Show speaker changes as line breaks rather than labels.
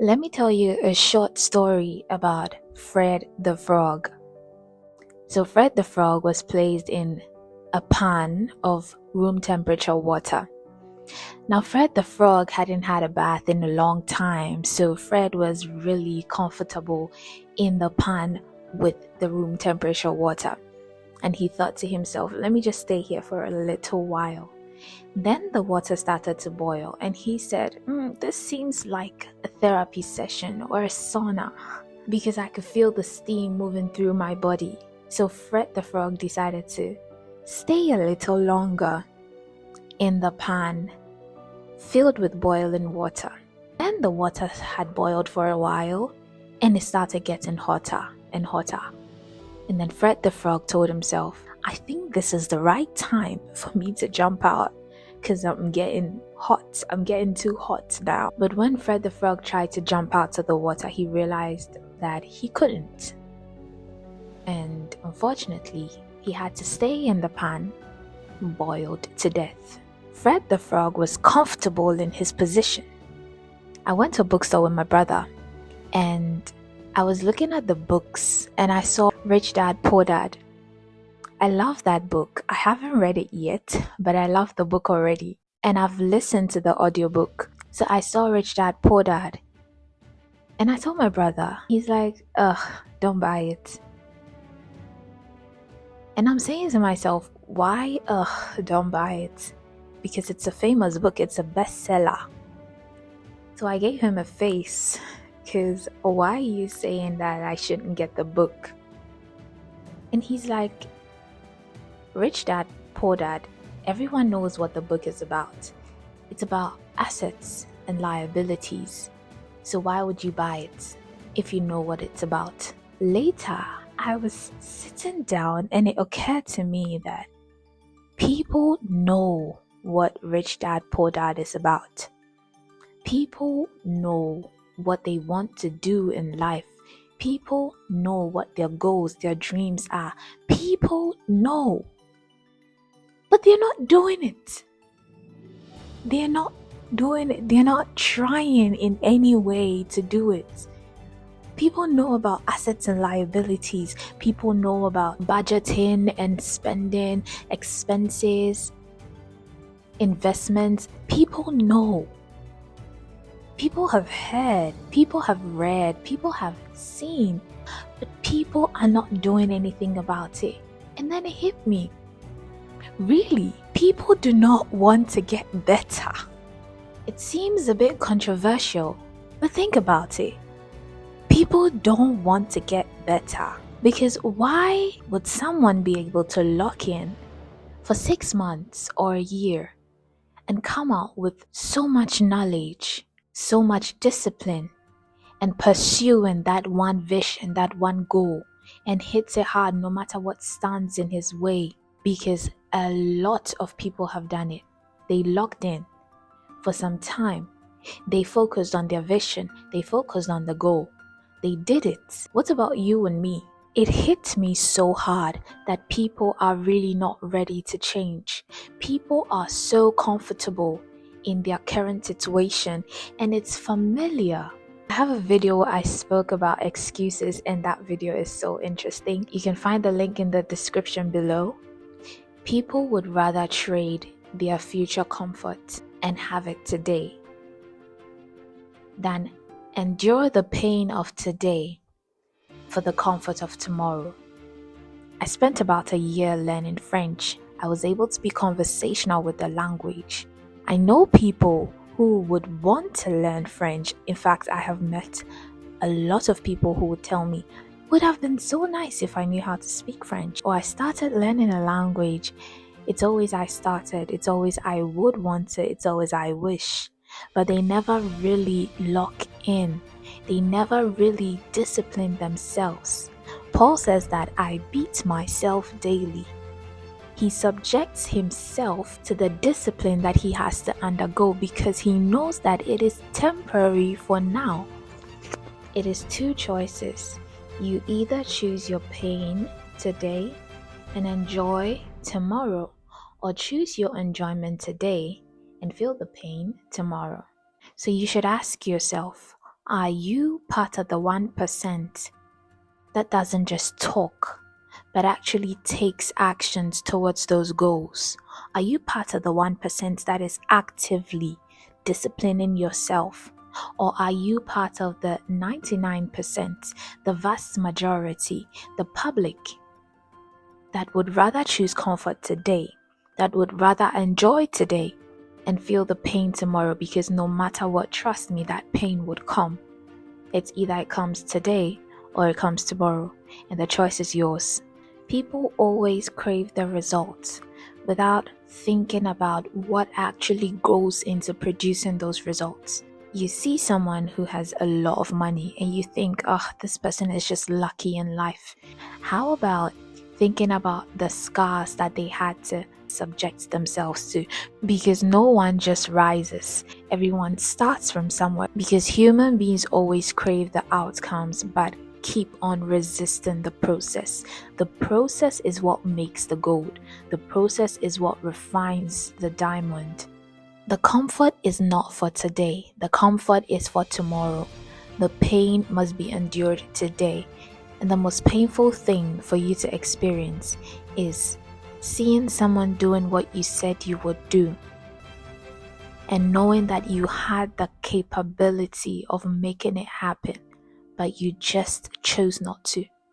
Let me tell you a short story about Fred the Frog. So, Fred the Frog was placed in a pan of room temperature water. Now, Fred the Frog hadn't had a bath in a long time, so Fred was really comfortable in the pan with the room temperature water. And he thought to himself, let me just stay here for a little while. Then the water started to boil, and he said, this seems like a therapy session or a sauna because I could feel the steam moving through my body. So Fred the Frog decided to stay a little longer in the pan filled with boiling water. Then the water had boiled for a while, and it started getting hotter and hotter. And then Fred the Frog told himself, I think this is the right time for me to jump out because I'm getting hot. I'm getting too hot now. But when Fred the Frog tried to jump out of the water, he realized that he couldn't. And unfortunately, he had to stay in the pan, boiled to death. Fred the Frog was comfortable in his position. I went to a bookstore with my brother, and I was looking at the books, and I saw Rich Dad, Poor Dad. I love that book. I haven't read it yet, but I love the book already. And I've listened to the audiobook. So I saw Rich Dad, Poor Dad. And I told my brother, he's like, don't buy it. And I'm saying to myself, why, don't buy it? Because it's a famous book. It's a bestseller. So I gave him a face. Because why are you saying that I shouldn't get the book? And he's like, Rich Dad, Poor Dad, everyone knows what the book is about. It's about assets and liabilities. So why would you buy it if you know what it's about? Later, I was sitting down and it occurred to me that people know what Rich Dad, Poor Dad is about. People know what they want to do in life. People know what their goals, their dreams are. People know. But they're not doing it. They're not doing it. They're not trying in any way to do it. People know about assets and liabilities. People know about budgeting and spending, expenses, investments. People know. People have heard. People have read. People have seen. But people are not doing anything about it. And then it hit me. Really, people do not want to get better. It seems a bit controversial, but think about it. People don't want to get better because why would someone be able to lock in for 6 months or a year and come out with so much knowledge, so much discipline, and pursuing that one vision, that one goal, and hits it hard no matter what stands in his way? Because a lot of people have done it. They locked in for some time. They focused on their vision. They focused on the goal. They did it. What about you and me? It hit me so hard that people are really not ready to change. People are so comfortable in their current situation, and it's familiar. I have a video where I spoke about excuses, and that video is so interesting. You can find the link in the description below. People would rather trade their future comfort and have it today than endure the pain of today for the comfort of tomorrow. I spent about a year learning French. I was able to be conversational with the language. I know people who would want to learn French. In fact, I have met a lot of people who would tell me, would have been so nice if I knew how to speak French. Or I started learning a language. It's always I started. It's always I would want to. It's always I wish. But they never really lock in. They never really discipline themselves. Paul says that I beat myself daily. He subjects himself to the discipline that he has to undergo because he knows that it is temporary for now. It is two choices. You either choose your pain today and enjoy tomorrow, or choose your enjoyment today and feel the pain tomorrow. So you should ask yourself, Are you part of the 1% that doesn't just talk, but actually takes actions towards those goals? Are you part of the 1% that is actively disciplining yourself? Or are you part of the 99%, the vast majority, the public that would rather choose comfort today, that would rather enjoy today and feel the pain tomorrow? Because no matter what, trust me, that pain would come. It's either it comes today or it comes tomorrow, and the choice is yours. People always crave the results without thinking about what actually goes into producing those results. You see someone who has a lot of money and you think, oh, this person is just lucky in life. How about thinking about the scars that they had to subject themselves to? Because no one just rises, everyone starts from somewhere. Because human beings always crave the outcomes but keep on resisting the process. The process is what makes the gold, the process is what refines the diamond. The comfort is not for today, the comfort is for tomorrow. The pain must be endured today. And the most painful thing for you to experience is seeing someone doing what you said you would do and knowing that you had the capability of making it happen, but you just chose not to.